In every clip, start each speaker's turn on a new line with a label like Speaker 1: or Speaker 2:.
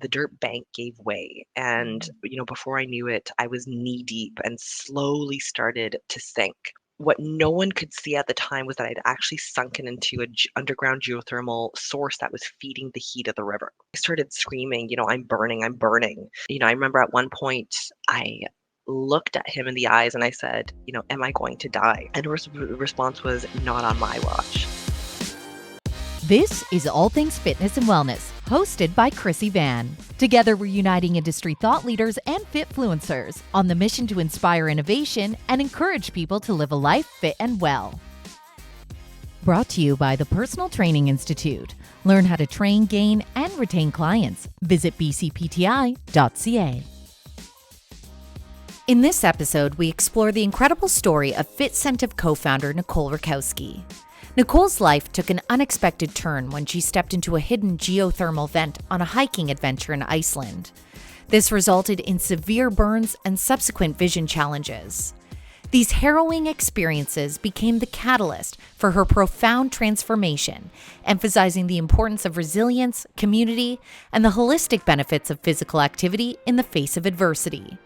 Speaker 1: the dirt bank gave way. And, before I knew it, I was knee deep and slowly started to sink. What no one could see at the time was that I'd actually sunken into a underground geothermal source that was feeding the heat of the river. I started screaming, I'm burning, I'm burning. I remember at one point I looked at him in the eyes and I said, am I going to die? And his response was, not on my watch.
Speaker 2: This is All Things Fitness and Wellness, hosted by Chrissy Van. Together, we're uniting industry thought leaders and fitfluencers on the mission to inspire innovation and encourage people to live a life fit and well. Brought to you by the Personal Training Institute. Learn how to train, gain, and retain clients. Visit bcpti.ca. In this episode, we explore the incredible story of Fitsentive co-founder Nicole Rakowski. Nicole's life took an unexpected turn when she stepped into a hidden geothermal vent on a hiking adventure in Iceland. This resulted in severe burns and subsequent vision challenges. These harrowing experiences became the catalyst for her profound transformation, emphasizing the importance of resilience, community, and the holistic benefits of physical activity in the face of adversity.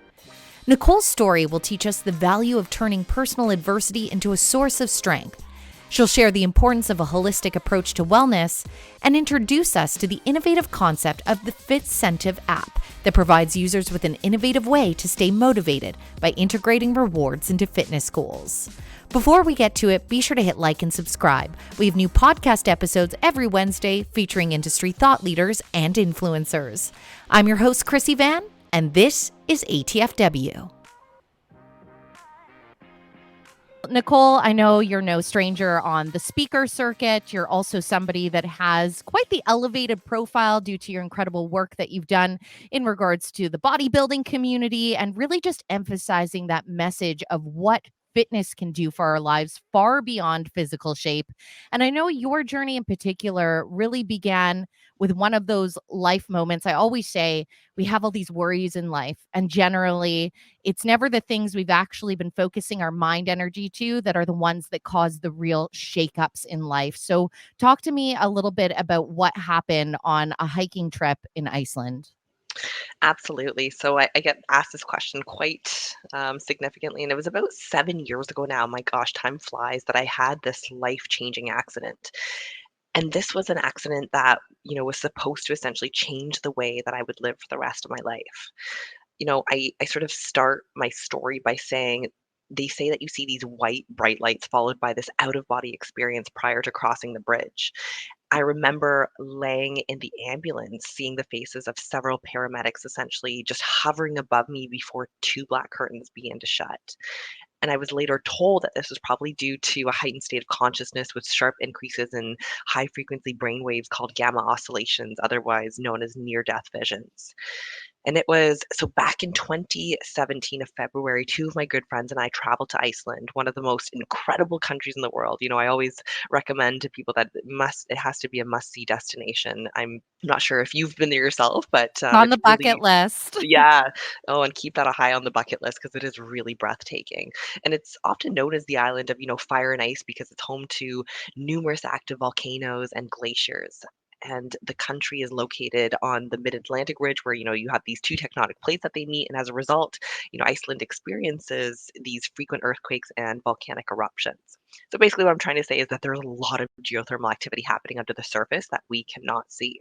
Speaker 2: Nicole's story will teach us the value of turning personal adversity into a source of strength. She'll share the importance of a holistic approach to wellness and introduce us to the innovative concept of the Fitsentive app that provides users with an innovative way to stay motivated by integrating rewards into fitness goals. Before we get to it, be sure to hit like and subscribe. We have new podcast episodes every Wednesday featuring industry thought leaders and influencers. I'm your host, Chrissy Van, and this is ATFW. Nicole, I know you're no stranger on the speaker circuit. You're also somebody that has quite the elevated profile due to your incredible work that you've done in regards to the bodybuilding community and really just emphasizing that message of what fitness can do for our lives far beyond physical shape. And I know your journey in particular really began with one of those life moments. I always say we have all these worries in life, and generally it's never the things we've actually been focusing our mind energy to that are the ones that cause the real shakeups in life. So talk to me a little bit about what happened on a hiking trip in Iceland.
Speaker 1: Absolutely. So I get asked this question quite significantly, and it was about 7 years ago now. My gosh, time flies, that I had this life-changing accident. And this was an accident that, was supposed to essentially change the way that I would live for the rest of my life. I sort of start my story by saying, they say that you see these white, bright lights followed by this out of body experience prior to crossing the bridge. I remember laying in the ambulance, seeing the faces of several paramedics essentially just hovering above me before two black curtains began to shut. And I was later told that this was probably due to a heightened state of consciousness with sharp increases in high frequency brain waves called gamma oscillations, otherwise known as near death visions. And it was so back in 2017 of February, two of my good friends and I traveled to Iceland, one of the most incredible countries in the world. I always recommend to people that it has to be a must-see destination. I'm not sure if you've been there yourself, but
Speaker 2: On
Speaker 1: it's
Speaker 2: the bucket
Speaker 1: really,
Speaker 2: list.
Speaker 1: yeah. Oh, and keep that a high on the bucket list because it is really breathtaking. And it's often known as the island of, fire and ice because it's home to numerous active volcanoes and glaciers. And the country is located on the mid-Atlantic ridge where, you have these two tectonic plates that they meet. And as a result, Iceland experiences these frequent earthquakes and volcanic eruptions. So basically what I'm trying to say is that there's a lot of geothermal activity happening under the surface that we cannot see.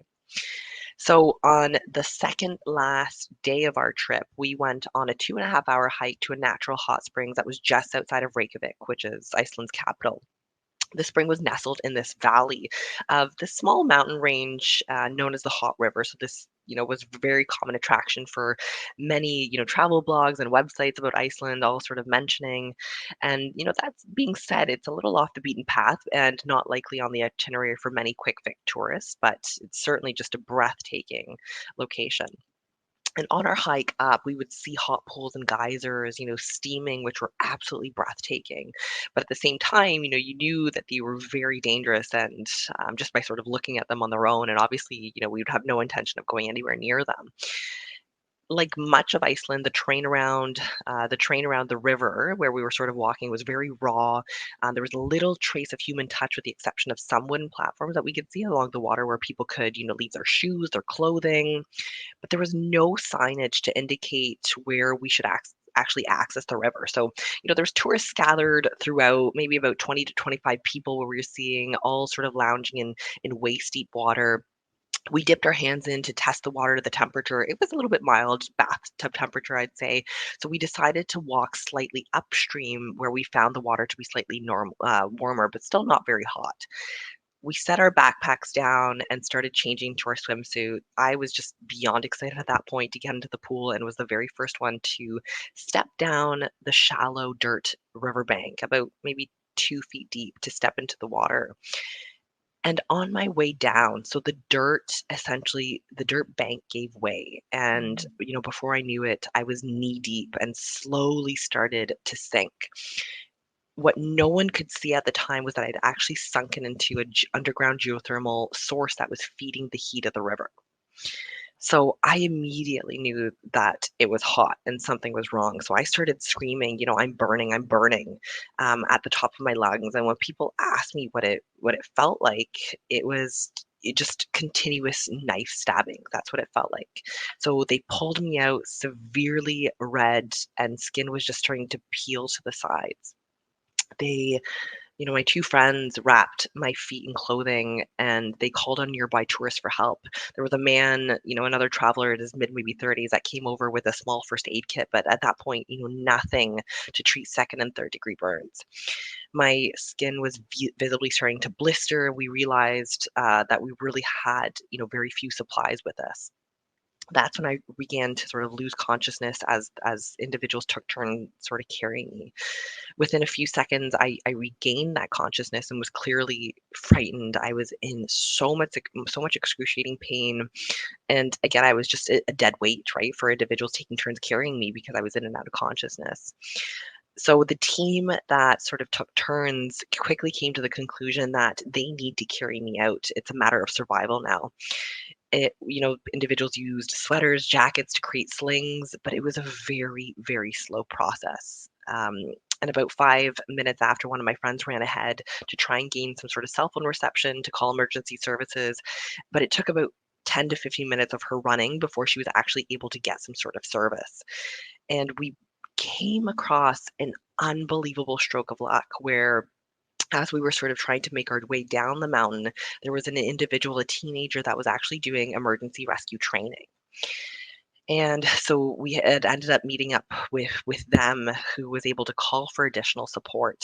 Speaker 1: So on the second last day of our trip, we went on a 2.5 hour hike to a natural hot springs that was just outside of Reykjavik, which is Iceland's capital. The spring was nestled in this valley of this small mountain range known as the Hot River. So this, was a very common attraction for many, travel blogs and websites about Iceland, all sort of mentioning. And, that being said, it's a little off the beaten path and not likely on the itinerary for many quick fix tourists, but it's certainly just a breathtaking location. And on our hike up, we would see hot pools and geysers, steaming, which were absolutely breathtaking. But at the same time, you knew that they were very dangerous, and just by sort of looking at them on their own, and obviously, we would have no intention of going anywhere near them. Like much of Iceland, the train around the river where we were sort of walking was very raw. There was little trace of human touch, with the exception of some wooden platforms that we could see along the water where people could, leave their shoes, their clothing. But there was no signage to indicate where we should actually access the river. So, there's tourists scattered throughout, maybe about 20 to 25 people where we were seeing all sort of lounging in waist deep water. We dipped our hands in to test the water to the temperature. It was a little bit mild bathtub temperature, I'd say. So we decided to walk slightly upstream where we found the water to be slightly warmer, but still not very hot. We set our backpacks down and started changing to our swimsuit. I was just beyond excited at that point to get into the pool, and was the very first one to step down the shallow dirt riverbank, about maybe 2 feet deep, to step into the water. And on my way down, so the dirt bank gave way. And,
Speaker 2: Mhm.
Speaker 1: before I knew it, I was knee deep and slowly started to sink. What no one could see at the time was that I'd actually sunken into a underground geothermal source that was feeding the heat of the river. So I immediately knew that it was hot and something was wrong. So I started screaming, I'm burning," at the top of my lungs. And when people asked me what it felt like, just continuous knife stabbing. That's what it felt like. So they pulled me out severely red, and skin was just starting to peel to the sides. They My 2 friends wrapped my feet in clothing, and they called on nearby tourists for help. There was a man, another traveler in his mid, maybe 30s, that came over with a small first aid kit, but at that point, nothing to treat second and third degree burns. My skin was visibly starting to blister. We realized that we really had, very few supplies with us. That's when I began to sort of lose consciousness as individuals took turn sort of carrying me. Within a few seconds, I regained that consciousness and was clearly frightened. I was in so much excruciating pain, and again, I was just a dead weight, right, for individuals taking turns carrying me because I was in and out of consciousness. So the team that sort of took turns quickly came to the conclusion that they need to carry me out. It's a matter of survival now. Individuals used sweaters, jackets to create slings, but it was a very, very slow process. And about 5 minutes after, one of my friends ran ahead to try and gain some sort of cell phone reception to call emergency services, but it took about 10 to 15 minutes of her running before she was actually able to get some sort of service. And we came across an unbelievable stroke of luck where, as we were sort of trying to make our way down the mountain, there was an individual, a teenager, that was actually doing emergency rescue training. And so we had ended up meeting up with them, who was able to call for additional support.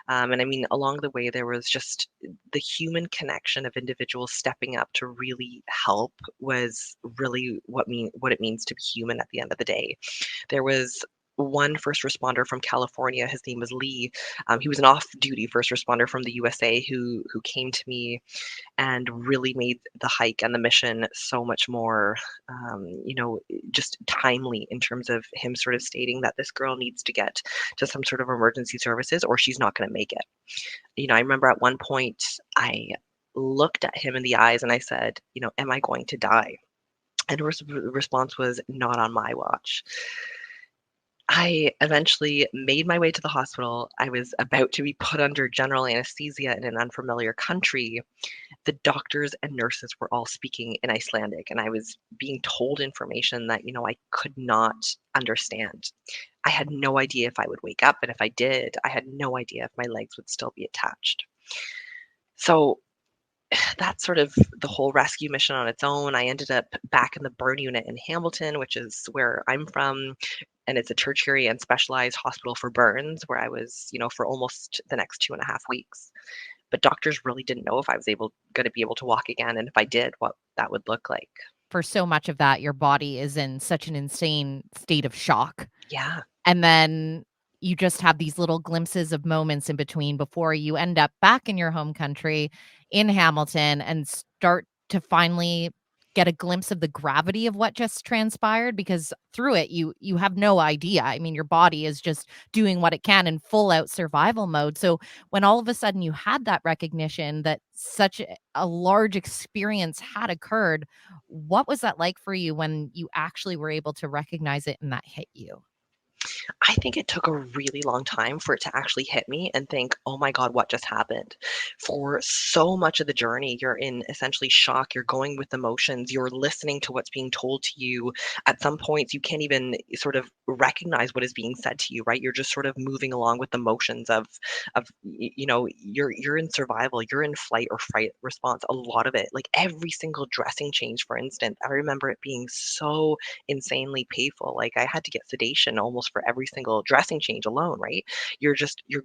Speaker 1: And I mean, along the way, there was just the human connection of individuals stepping up to really help was really what it means to be human at the end of the day. There was one first responder from California. His name was Lee. He was an off-duty first responder from the USA who came to me and really made the hike and the mission so much more, just timely, in terms of him sort of stating that this girl needs to get to some sort of emergency services or she's not going to make it. I remember at one point I looked at him in the eyes and I said, "Am I going to die?" And his response was, "Not on my watch." I eventually made my way to the hospital. I was about to be put under general anesthesia in an unfamiliar country. The doctors and nurses were all speaking in Icelandic, and I was being told information that, I could not understand. I had no idea if I would wake up, and if I did, I had no idea if my legs would still be attached. So that's sort of the whole rescue mission on its own. I ended up back in the burn unit in Hamilton, which is where I'm from, and it's a tertiary and specialized hospital for burns, where I was, for almost the next 2.5 weeks. But doctors really didn't know if I was gonna be able to walk again, and if I did, what that would look like.
Speaker 2: For so much of that, your body is in such an insane state of shock.
Speaker 1: Yeah.
Speaker 2: And then you just have these little glimpses of moments in between before you end up back in your home country in Hamilton and start to finally get a glimpse of the gravity of what just transpired? Because through it, you have no idea. I mean, your body is just doing what it can in full out survival mode. So when all of a sudden you had that recognition that such a large experience had occurred, what was that like for you when you actually were able to recognize it and that hit you?
Speaker 1: I think it took a really long time for it to actually hit me and think, "Oh my god, what just happened?" For so much of the journey, you're in essentially shock, you're going with emotions, you're listening to what's being told to you. At some points, you can't even sort of recognize what is being said to you, right? You're just sort of moving along with the motions you're in survival, you're in flight or fright response, a lot of it. Like, every single dressing change, for instance, I remember it being so insanely painful. Like, I had to get sedation almost for every single dressing change alone, right? You're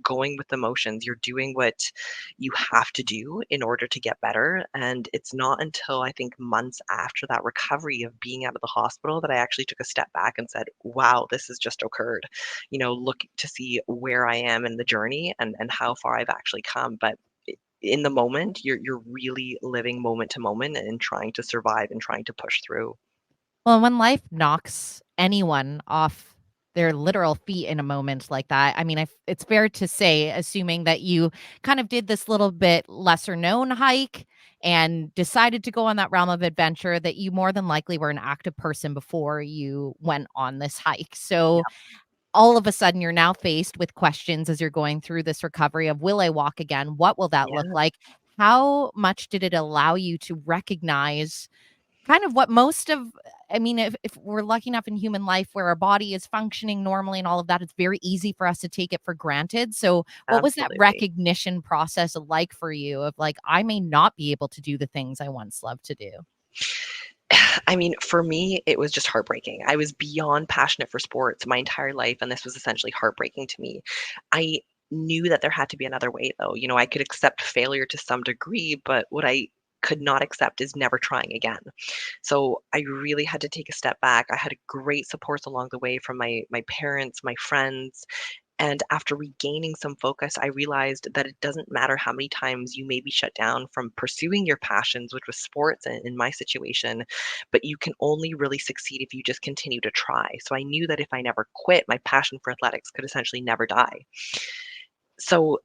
Speaker 1: going with the motions. You're doing what you have to do in order to get better. And it's not until I think months after that recovery of being out of the hospital that I actually took a step back and said, wow, this has just occurred. Look to see where I am in the journey and how far I've actually come. But in the moment, you're really living moment to moment and trying to survive and trying to push through.
Speaker 2: Well, when life knocks anyone off their literal feet in a moment like that, I mean, it's fair to say, assuming that you kind of did this little bit lesser known hike and decided to go on that realm of adventure, that you more than likely were an active person before you went on this hike. So all of a sudden, you're now faced with questions as you're going through this recovery of, will I walk again? What will that look
Speaker 1: Yeah,
Speaker 2: like? How much did it allow you to recognize kind of what most of, I mean, if we're lucky enough in human life where our body is functioning normally and all of that, it's very easy for us to take it for granted. So, what was that
Speaker 1: absolutely.
Speaker 2: recognition process like for you of like, I may not be able to do the things I once loved to do?
Speaker 1: I mean, for me, it was just heartbreaking. I was beyond passionate for sports my entire life, and this was essentially heartbreaking to me. I knew that there had to be another way, though. I could accept failure to some degree, but what I could not accept is never trying again. So I really had to take a step back. I had great supports along the way from my parents, my friends, and after regaining some focus, I realized that it doesn't matter how many times you may be shut down from pursuing your passions, which was sports in my situation, but you can only really succeed if you just continue to try. So I knew that if I never quit, my passion for athletics could essentially never die. So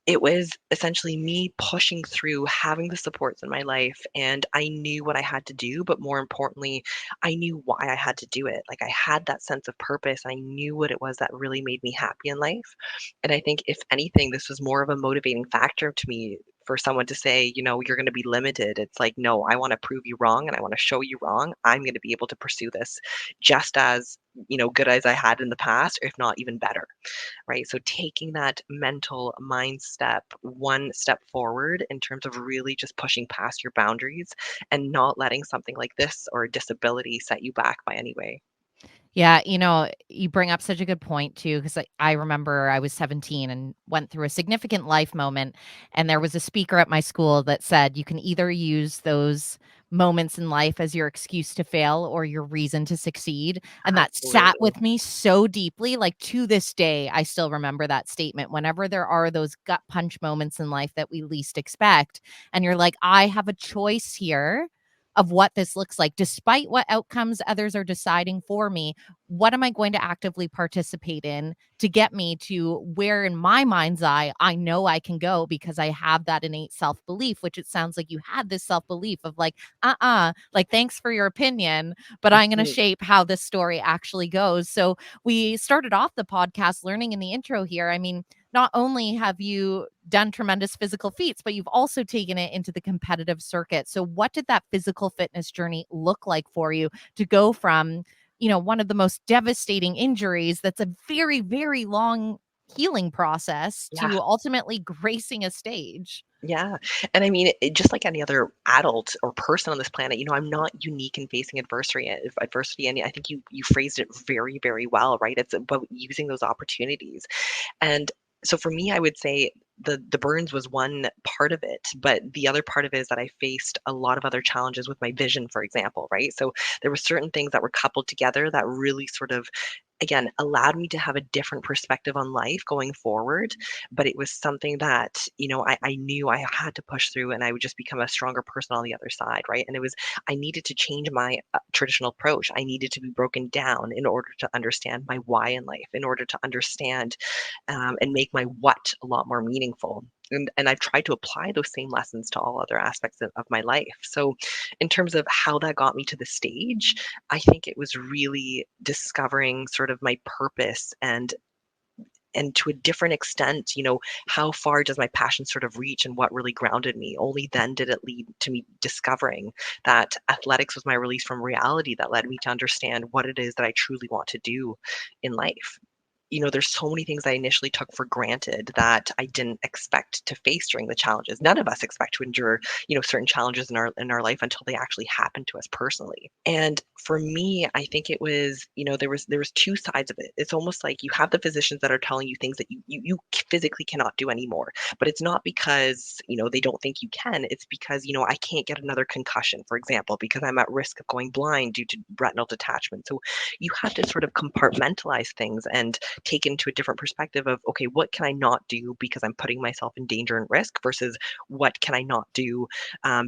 Speaker 1: it was essentially me pushing through, having the supports in my life, and I knew what I had to do, but more importantly, I knew why I had to do it. Like, I had that sense of purpose. I knew what it was that really made me happy in life. And I think if anything, this was more of a motivating factor to me for someone to say, you're going to be limited. It's like, no, I want to prove you wrong and I want to show you wrong. I'm going to be able to pursue this just as, good as I had in the past, if not even better, right? So taking that mental mind step, one step forward in terms of really just pushing past your boundaries and not letting something like this or a disability set you back by any way.
Speaker 2: Yeah, you bring up such a good point too, because I remember I was 17 and went through a significant life moment, and there was a speaker at my school that said you can either use those moments in life as your excuse to fail or your reason to succeed. And that sat
Speaker 1: Absolutely.
Speaker 2: with me so deeply. Like to this day, I still remember that statement. Whenever there are those gut punch moments in life that we least expect, and you're like, I have a choice here of what this looks like, despite what outcomes others are deciding for me, what am I going to actively participate in to get me to where in my mind's eye I know I can go because I have that innate self-belief, which it sounds like you had this self-belief of like, like thanks for your opinion, but I'm going to
Speaker 1: Mhm.
Speaker 2: shape how this story actually goes. So we started off the podcast learning in the intro here. I mean, not only have you done tremendous physical feats, but you've also taken it into the competitive circuit. So what did that physical fitness journey look like for you to go from, one of the most devastating injuries that's a very, very long healing process
Speaker 1: Yeah.
Speaker 2: to ultimately gracing a stage?
Speaker 1: Yeah. And I mean, just like any other adult or person on this planet, I'm not unique in facing adversity. And I think you phrased it very, very well, right? It's about using those opportunities. And so for me, I would say the burns was one part of it, but the other part of it is that I faced a lot of other challenges with my vision, for example, right? So there were certain things that were coupled together that really sort of again, allowed me to have a different perspective on life going forward. But it was something that, I knew I had to push through and I would just become a stronger person on the other side, right? And I needed to change my traditional approach. I needed to be broken down in order to understand my why in life, in order to understand and make my what a lot more meaningful. And I've tried to apply those same lessons to all other aspects of my life. So, in terms of how that got me to the stage, I think it was really discovering sort of my purpose and to a different extent, how far does my passion sort of reach and what really grounded me? Only then did it lead to me discovering that athletics was my release from reality that led me to understand what it is that I truly want to do in life. There's so many things I initially took for granted that I didn't expect to face during the challenges. None of us expect to endure, certain challenges in our life until they actually happen to us personally. And for me, I think it was, there was two sides of it. It's almost like you have the physicians that are telling you things that you physically cannot do anymore. But it's not because, they don't think you can. It's because, I can't get another concussion, for example, because I'm at risk of going blind due to retinal detachment. So you have to sort of compartmentalize things and take into a different perspective of, okay, what can I not do because I'm putting myself in danger and risk versus what can I not do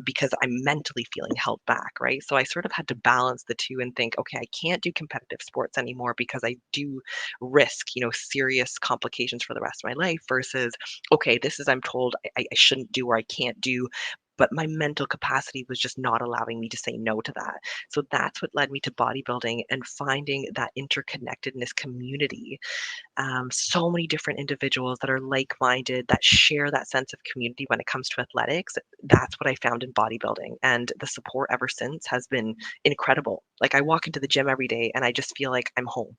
Speaker 1: because I'm mentally feeling held back, right? So I sort of had to balance the two and think, okay, I can't do competitive sports anymore because I do risk, serious complications for the rest of my life versus, okay, this is I'm told I shouldn't do or I can't do. But my mental capacity was just not allowing me to say no to that. So that's what led me to bodybuilding and finding that interconnectedness community, so many different individuals that are like-minded, that share that sense of community when it comes to athletics. That's what I found in bodybuilding, and the support ever since has been incredible. Like, I walk into the gym every day and I just feel like I'm home.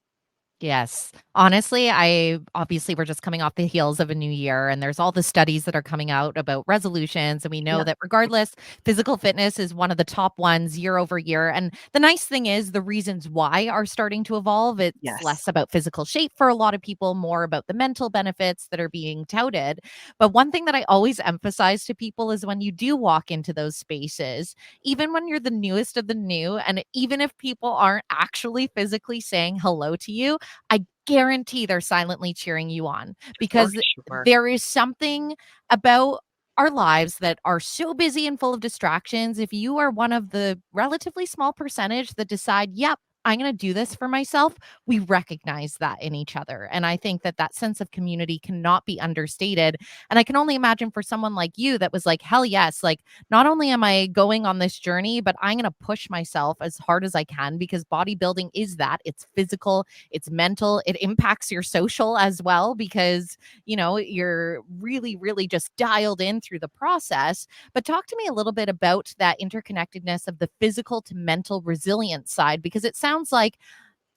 Speaker 2: Yes. Honestly, I obviously we're just coming off the heels of a new year and there's all the studies that are coming out about resolutions and we know
Speaker 1: Yeah.
Speaker 2: that regardless, physical fitness is one of the top ones year over year. And the nice thing is the reasons why are starting to evolve. It's
Speaker 1: Yes.
Speaker 2: less about physical shape for a lot of people, more about the mental benefits that are being touted. But one thing that I always emphasize to people is when you do walk into those spaces, even when you're the newest of the new, and even if people aren't actually physically saying hello to you, I guarantee they're silently cheering you on
Speaker 1: For
Speaker 2: because
Speaker 1: sure.
Speaker 2: there is something about our lives that are so busy and full of distractions. If you are one of the relatively small percentage that decide, yep, I'm going to do this for myself, we recognize that in each other. And I think that that sense of community cannot be understated. And I can only imagine for someone like you that was like, hell yes, like not only am I going on this journey, but I'm going to push myself as hard as I can because bodybuilding is that it's physical, it's mental, it impacts your social as well because, you're really, really just dialed in through the process. But talk to me a little bit about that interconnectedness of the physical to mental resilience side, because it sounds like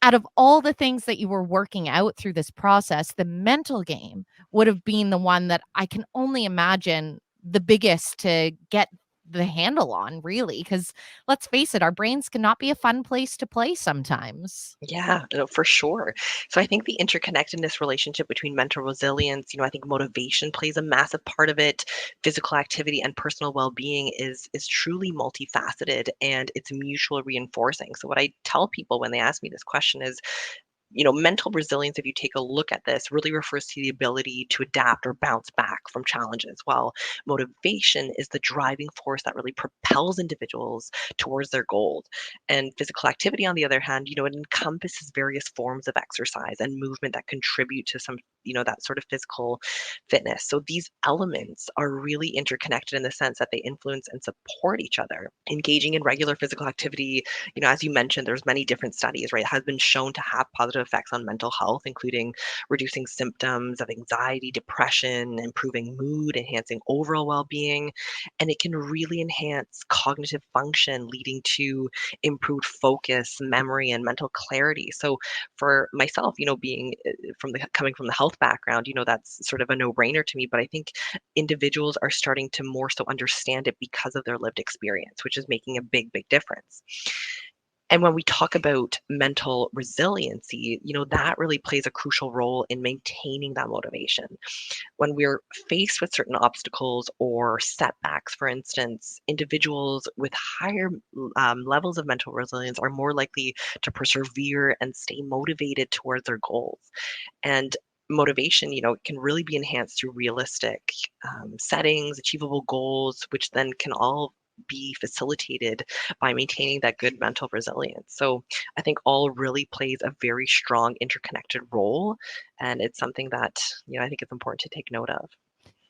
Speaker 2: out of all the things that you were working out through this process, the mental game would have been the one that I can only imagine the biggest to get the handle on, really. Because let's face it, our brains cannot be a fun place to play sometimes.
Speaker 1: Yeah, no, for sure. So I think the interconnectedness relationship between mental resilience, I think motivation plays a massive part of it. Physical activity and personal well-being is truly multifaceted and it's mutual reinforcing. So what I tell people when they ask me this question is, mental resilience, if you take a look at this, really refers to the ability to adapt or bounce back from challenges, while motivation is the driving force that really propels individuals towards their goals. And physical activity, on the other hand, it encompasses various forms of exercise and movement that contribute to some, that sort of physical fitness. So these elements are really interconnected in the sense that they influence and support each other. Engaging in regular physical activity, as you mentioned, there's many different studies, right, has been shown to have positive effects on mental health, including reducing symptoms of anxiety, depression, improving mood, enhancing overall well-being, and it can really enhance cognitive function, leading to improved focus, memory, and mental clarity. So for myself, being from the coming from the health background, that's sort of a no-brainer to me, but I think individuals are starting to more so understand it because of their lived experience, which is making a big, big difference. And when we talk about mental resiliency, that really plays a crucial role in maintaining that motivation. When we're faced with certain obstacles or setbacks, for instance, individuals with higher levels of mental resilience are more likely to persevere and stay motivated towards their goals. And motivation, can really be enhanced through realistic settings, achievable goals, which then can all be facilitated by maintaining that good mental resilience. So I think all really plays a very strong interconnected role. And it's something that, I think it's important to take note of.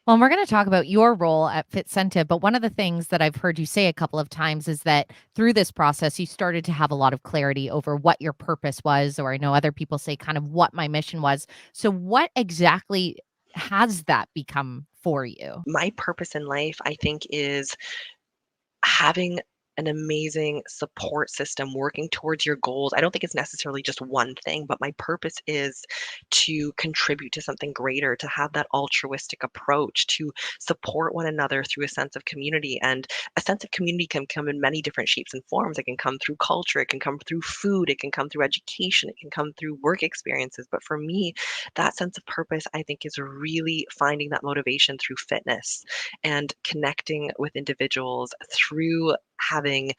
Speaker 2: Well, and we're going to talk about your role at Fitsentive, but one of the things that I've heard you say a couple of times is that through this process, you started to have a lot of clarity over what your purpose was, or I know other people say kind of what my mission was. So, what exactly has that become for you?
Speaker 1: My purpose in life, I think, is having an amazing support system working towards your goals. I don't think it's necessarily just one thing, but my purpose is to contribute to something greater, to have that altruistic approach, to support one another through a sense of community. And a sense of community can come in many different shapes and forms. It can come through culture, it can come through food, it can come through education, it can come through work experiences. But for me, that sense of purpose, I think, is really finding that motivation through fitness and connecting with individuals through having,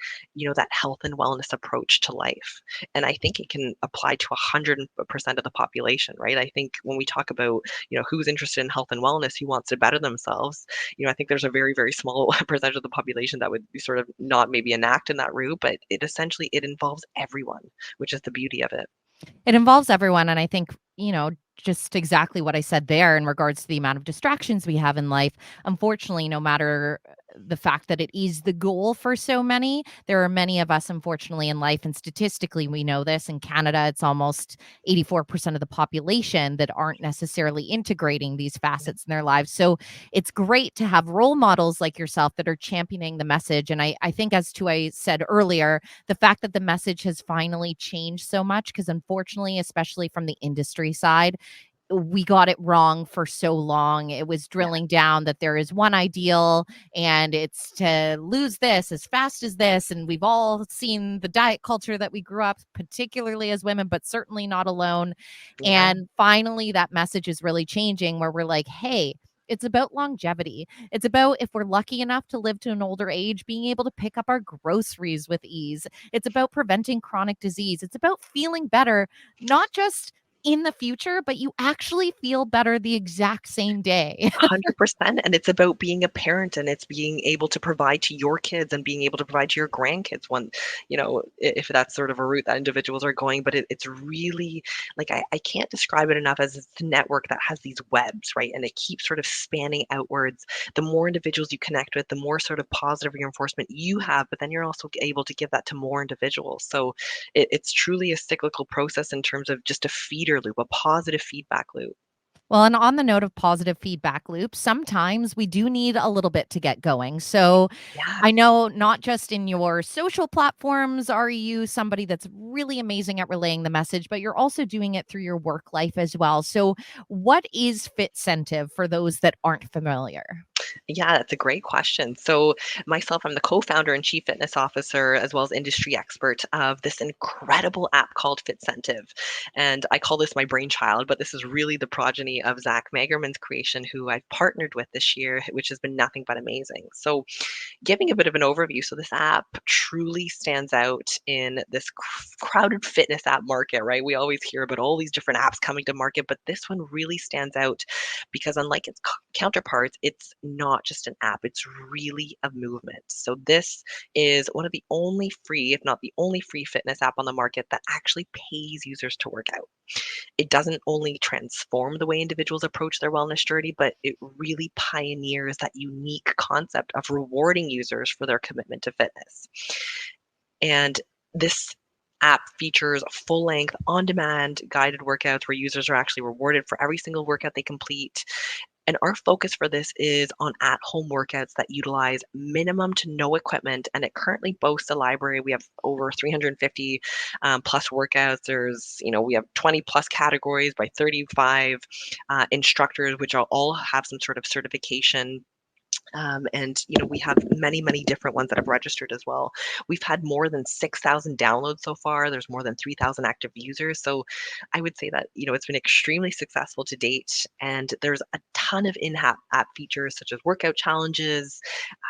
Speaker 1: that health and wellness approach to life. And I think it can apply to 100% of the population, right? I think when we talk about, who's interested in health and wellness, who wants to better themselves, I think there's a very, very small percentage of the population that would be sort of not maybe enact in that route, but it involves everyone, which is the beauty of it.
Speaker 2: It involves everyone, and I think, just exactly what I said there in regards to the amount of distractions we have in life. Unfortunately, no matter the fact that it is the goal for so many, there are many of us, unfortunately, in life, and statistically, we know this. In Canada, it's almost 84% of the population that aren't necessarily integrating these facets in their lives. So it's great to have role models like yourself that are championing the message. And I think, as to I said earlier, the fact that the message has finally changed so much, because unfortunately, especially from the industry side, we got it wrong for so long. It was
Speaker 1: Yeah,
Speaker 2: drilling down that there is one ideal, and it's to lose this as fast as this. And we've all seen the diet culture that we grew up, particularly as women, but certainly not alone.
Speaker 1: yeah,
Speaker 2: And finally, that message is really changing where we're like, hey, it's about longevity. It's about, if we're lucky enough to live to an older age, being able to pick up our groceries with ease. It's about preventing chronic disease. It's about feeling better, not just in the future, but you actually feel better the exact same day.
Speaker 1: 100%. And it's about being a parent, and it's being able to provide to your kids and being able to provide to your grandkids when, if that's sort of a route that individuals are going. But it's really like, I can't describe it enough as it's a network that has these webs, right? And it keeps sort of spanning outwards. The more individuals you connect with, the more sort of positive reinforcement you have, but then you're also able to give that to more individuals. So it's truly a cyclical process in terms of just a feeder loop, a positive feedback loop.
Speaker 2: Well, and on the note of positive feedback loops, sometimes we do need a little bit to get going. So
Speaker 1: Yeah.
Speaker 2: I know not just in your social platforms are you somebody that's really amazing at relaying the message, but you're also doing it through your work life as well. So, what is Fitsentive for those that aren't familiar?
Speaker 1: Yeah, that's a great question. So, myself, I'm the co founder and chief fitness officer, as well as industry expert of this incredible app called Fitsentive. And I call this my brainchild, but this is really the progeny of Zach Magerman's creation, who I've partnered with this year, which has been nothing but amazing. So, giving a bit of an overview, so this app truly stands out in this crowded fitness app market, right? We always hear about all these different apps coming to market, but this one really stands out because, unlike its counterparts, it's not just an app, it's really a movement. So this is one of the only free, if not the only free fitness app on the market that actually pays users to work out. It doesn't only transform the way individuals approach their wellness journey, but it really pioneers that unique concept of rewarding users for their commitment to fitness. And this app features full length, on demand guided workouts where users are actually rewarded for every single workout they complete. And our focus for this is on at home workouts that utilize minimum to no equipment. And it currently boasts a library. We have over 350 plus workouts. We have 20 plus categories by 35 instructors, which all have some sort of certification. And we have many, many different ones that have registered as well. We've had more than 6,000 downloads so far. There's more than 3,000 active users. So I would say that it's been extremely successful to date. And there's a ton of in-app features such as workout challenges.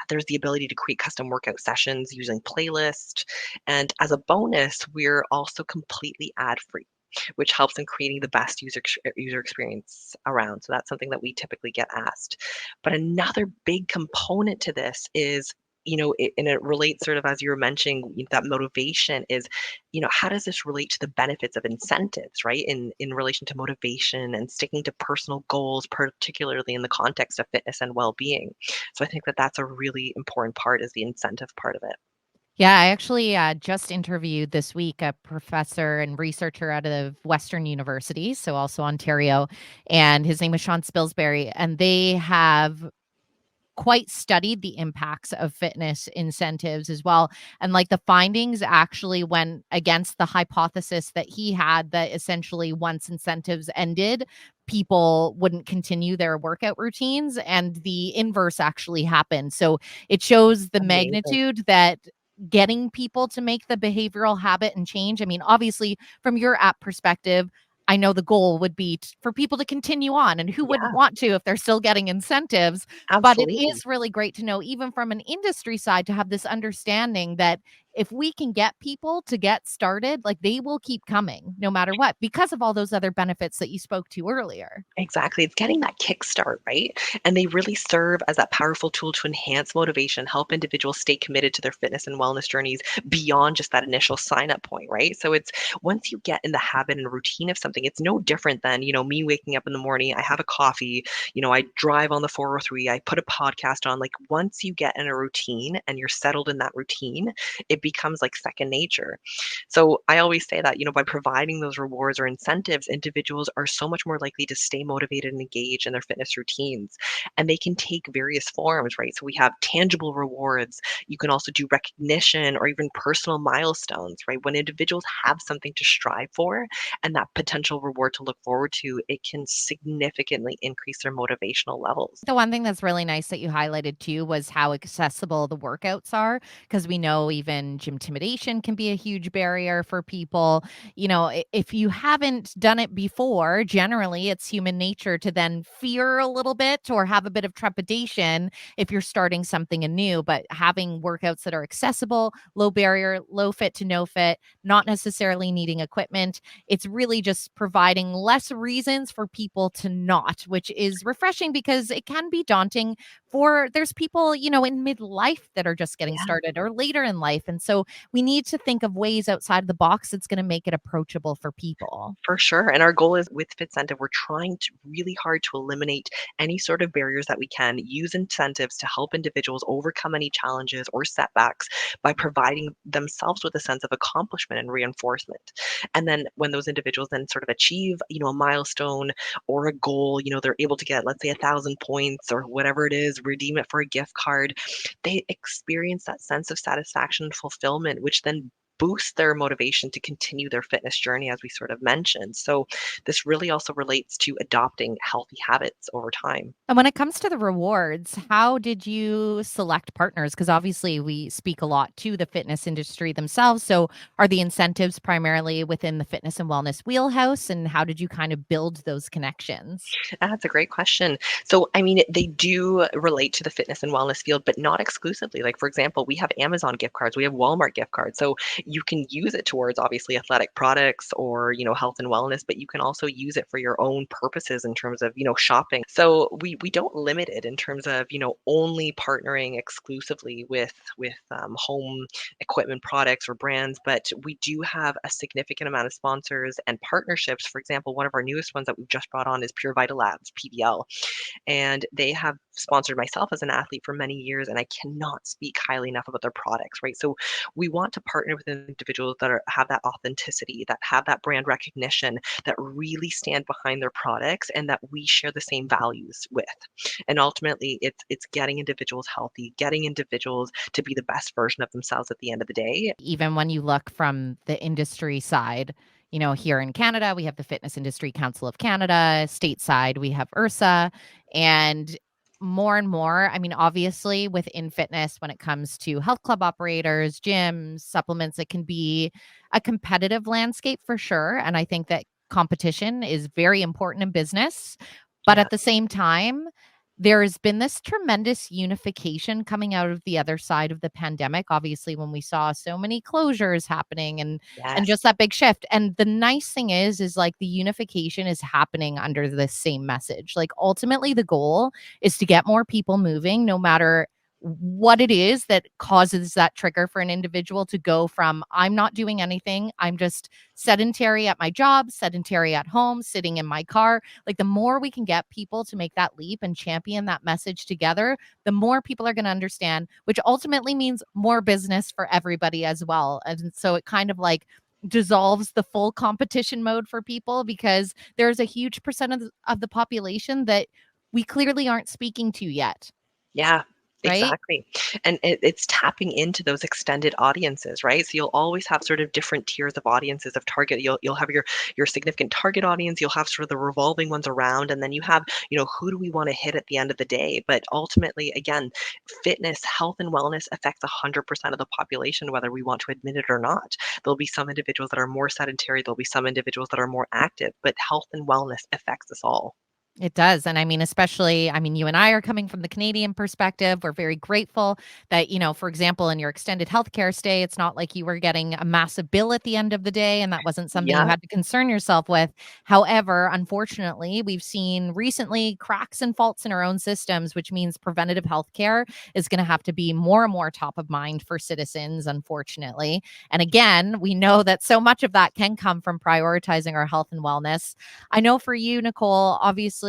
Speaker 1: There's the ability to create custom workout sessions using playlist. And as a bonus, we're also completely ad-free, which helps in creating the best user experience around. So that's something that we typically get asked. But another big component to this is, and it relates sort of as you were mentioning, that motivation is, how does this relate to the benefits of incentives, right? In relation to motivation and sticking to personal goals, particularly in the context of fitness and well-being. So I think that that's a really important part is the incentive part of it.
Speaker 2: Yeah, I actually just interviewed this week a professor and researcher out of Western University, so also Ontario, and his name is Sean Spilsbury, and they have quite studied the impacts of fitness incentives as well. And like the findings actually went against the hypothesis that he had that essentially once incentives ended, people wouldn't continue their workout routines. And the inverse actually happened. So it shows the
Speaker 1: Amazing.
Speaker 2: magnitude that getting people to make the behavioral habit and change. I mean, obviously, from your app perspective, I know the goal would be for people to continue on, and who wouldn't
Speaker 1: Yeah,
Speaker 2: want to if they're still getting incentives? But it
Speaker 1: absolutely.
Speaker 2: is really great to know, even from an industry side, to have this understanding that if we can get people to get started, like they will keep coming no matter what, because of all those other benefits that you spoke to earlier.
Speaker 1: Exactly. It's getting that kickstart, right? And they really serve as that powerful tool to enhance motivation, help individuals stay committed to their fitness and wellness journeys beyond just that initial sign up point, right? So it's once you get in the habit and routine of something, it's no different than, me waking up in the morning, I have a coffee, I drive on the 403, I put a podcast on. Like once you get in a routine and you're settled in that routine, it becomes like second nature. So I always say that, by providing those rewards or incentives, individuals are so much more likely to stay motivated and engaged in their fitness routines. And they can take various forms, right? So we have tangible rewards. You can also do recognition or even personal milestones, right? When individuals have something to strive for and that potential reward to look forward to, it can significantly increase their motivational levels.
Speaker 2: The one thing that's really nice that you highlighted too was how accessible the workouts are, because we know even gym intimidation can be a huge barrier for people. If you haven't done it before, generally it's human nature to then fear a little bit or have a bit of trepidation if you're starting something anew. But having workouts that are accessible, low barrier, low fit to no fit, not necessarily needing equipment, it's really just providing less reasons for people to not, which is refreshing because it can be daunting for there's people, in midlife that are just getting
Speaker 1: Yeah.
Speaker 2: started or later in life. And so we need to think of ways outside of the box that's going to make it approachable for people.
Speaker 1: For sure. And our goal is with Fitsentive, we're trying to really hard to eliminate any sort of barriers that we can, use incentives to help individuals overcome any challenges or setbacks by providing themselves with a sense of accomplishment and reinforcement. And then when those individuals then sort of achieve, a milestone or a goal, they're able to get, let's say, 1,000 points or whatever it is, redeem it for a gift card. They experience that sense of satisfaction and fulfillment, which then boost their motivation to continue their fitness journey, as we sort of mentioned. So, this really also relates to adopting healthy habits over time.
Speaker 2: And when it comes to the rewards, how did you select partners? Because obviously we speak a lot to the fitness industry themselves. So are the incentives primarily within the fitness and wellness wheelhouse? And how did you kind of build those connections?
Speaker 1: That's a great question. So, I mean, they do relate to the fitness and wellness field, but not exclusively. Like, for example, we have Amazon gift cards, we have Walmart gift cards. So, you can use it towards obviously athletic products or, health and wellness, but you can also use it for your own purposes in terms of, shopping. So, we don't limit it in terms of, only partnering exclusively with home equipment products or brands, but we do have a significant amount of sponsors and partnerships. For example, one of our newest ones that we've just brought on is Pure Vital Labs, PVL, and they have sponsored myself as an athlete for many years, and I cannot speak highly enough about their products, right? So we want to partner with individuals that have that authenticity, that have that brand recognition, that really stand behind their products, and that we share the same values with. And ultimately, it's getting individuals healthy, getting individuals to be the best version of themselves at the end of the day.
Speaker 2: Even when you look from the industry side, here in Canada, we have the Fitness Industry Council of Canada, stateside, we have IRSA. And more and more, I mean, obviously within fitness, when it comes to health club operators, gyms, supplements, it can be a competitive landscape for sure. And I think that competition is very important in business. But
Speaker 1: Yeah.
Speaker 2: at the same time, there has been this tremendous unification coming out of the other side of the pandemic. Obviously, when we saw so many closures happening and
Speaker 1: Yes.
Speaker 2: just that big shift. And the nice thing is like the unification is happening under the same message. Like ultimately the goal is to get more people moving no matter what it is that causes that trigger for an individual to go from I'm not doing anything, I'm just sedentary at my job, sedentary at home, sitting in my car. Like the more we can get people to make that leap and champion that message together, the more people are going to understand, which ultimately means more business for everybody as well. And so it kind of like dissolves the full competition mode for people because there's a huge percent of the population that we clearly aren't speaking to yet,
Speaker 1: Yeah,
Speaker 2: right?
Speaker 1: exactly. And it's tapping into those extended audiences, right? So you'll always have sort of different tiers of audiences of target. You'll have your significant target audience, you'll have sort of the revolving ones around, and then you have, who do we want to hit at the end of the day? But ultimately, again, fitness, health and wellness affects 100% of the population, whether we want to admit it or not. There'll be some individuals that are more sedentary, there'll be some individuals that are more active, but health and wellness affects us all.
Speaker 2: It does. And I mean, especially, I mean, you and I are coming from the Canadian perspective. We're very grateful that, for example, in your extended healthcare stay, it's not like you were getting a massive bill at the end of the day and that wasn't something you
Speaker 1: Yeah.
Speaker 2: had to concern yourself with. However, unfortunately, we've seen recently cracks and faults in our own systems, which means preventative healthcare is going to have to be more and more top of mind for citizens, unfortunately. And again, we know that so much of that can come from prioritizing our health and wellness. I know for you, Nicole, obviously,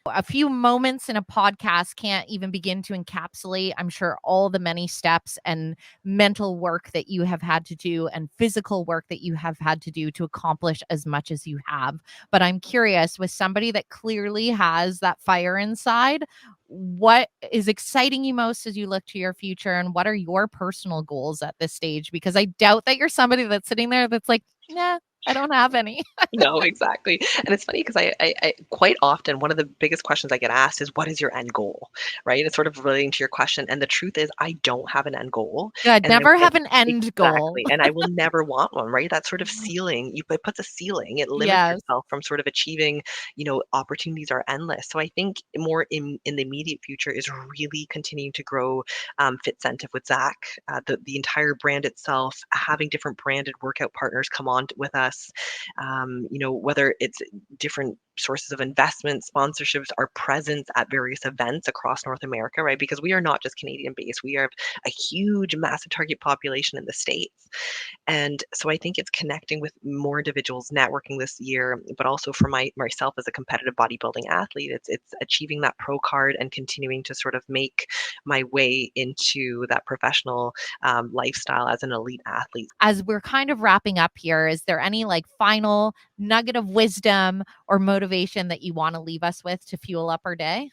Speaker 2: a few moments in a podcast can't even begin to encapsulate, I'm sure, all the many steps and mental work that you have had to do and physical work that you have had to do to accomplish as much as you have. But I'm curious, with somebody that clearly has that fire inside, what is exciting you most as you look to your future and what are your personal goals at this stage? Because I doubt that you're somebody that's sitting there that's like, nah, I don't have any.
Speaker 1: No, exactly. And it's funny because I quite often one of the biggest questions I get asked is, "What is your end goal?" Right? It's sort of relating to your question, and the truth is, I don't have an end goal,
Speaker 2: Good.
Speaker 1: and
Speaker 2: Never
Speaker 1: I
Speaker 2: have an end goal.
Speaker 1: exactly, and I will never want one. Right? That sort of ceiling, it puts a ceiling. It limits
Speaker 2: Yes.
Speaker 1: yourself from sort of achieving. Opportunities are endless. So I think more in the immediate future is really continuing to grow Fitsentive with Zach, the entire brand itself, having different branded workout partners come on with us, whether it's different sources of investment, sponsorships, our presence at various events across North America, right? Because we are not just Canadian based, we have a huge, massive target population in the States. And so I think it's connecting with more individuals, networking this year, but also for myself as a competitive bodybuilding athlete, it's achieving that pro card and continuing to sort of make my way into that professional lifestyle as an elite athlete.
Speaker 2: As we're kind of wrapping up here, is there any like final nugget of wisdom or motivation that you want to leave us with to fuel up our day?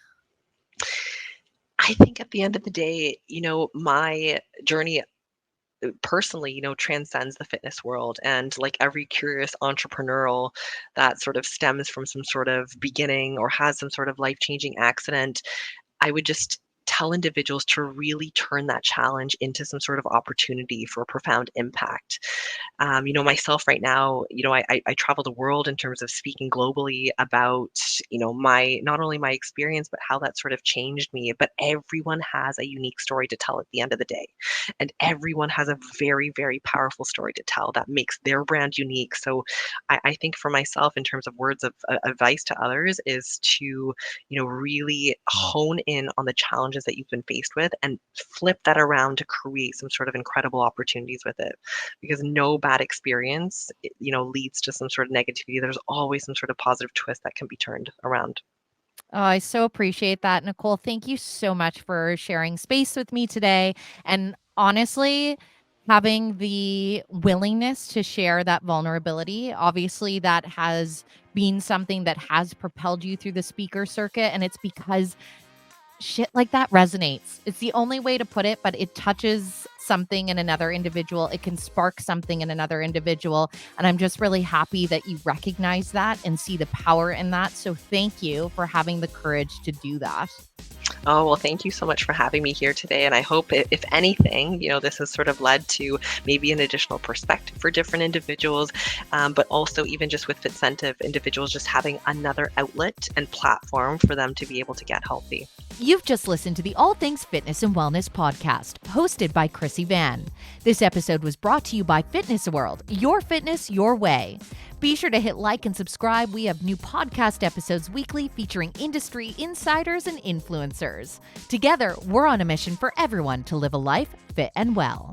Speaker 1: I think at the end of the day, my journey personally, transcends the fitness world. And like every curious entrepreneurial that sort of stems from some sort of beginning or has some sort of life changing accident, I would just tell individuals to really turn that challenge into some sort of opportunity for a profound impact. Myself right now, I travel the world in terms of speaking globally about, my not only my experience, but how that sort of changed me. But everyone has a unique story to tell at the end of the day. And everyone has a very, very powerful story to tell that makes their brand unique. So I think for myself, in terms of words of advice to others, is to, really hone in on the challenges that you've been faced with and flip that around to create some sort of incredible opportunities with it, because no bad experience, leads to some sort of negativity. There's always some sort of positive twist that can be turned around.
Speaker 2: Oh, I so appreciate that, Nicole. Thank you so much for sharing space with me today. And honestly, having the willingness to share that vulnerability, obviously, that has been something that has propelled you through the speaker circuit. And it's because shit like that resonates. It's the only way to put it, but it touches something in another individual. It can spark something in another individual. And I'm just really happy that you recognize that and see the power in that. So thank you for having the courage to do that.
Speaker 1: Oh, well, thank you so much for having me here today. And I hope, if anything, this has sort of led to maybe an additional perspective for different individuals, but also even just with Fitsentive, individuals just having another outlet and platform for them to be able to get healthy.
Speaker 2: You've just listened to the All Things Fitness and Wellness podcast, hosted by Chrissy Van. This episode was brought to you by Fitness World, your fitness, your way. Be sure to hit like and subscribe. We have new podcast episodes weekly featuring industry insiders and influencers. Together, we're on a mission for everyone to live a life fit and well.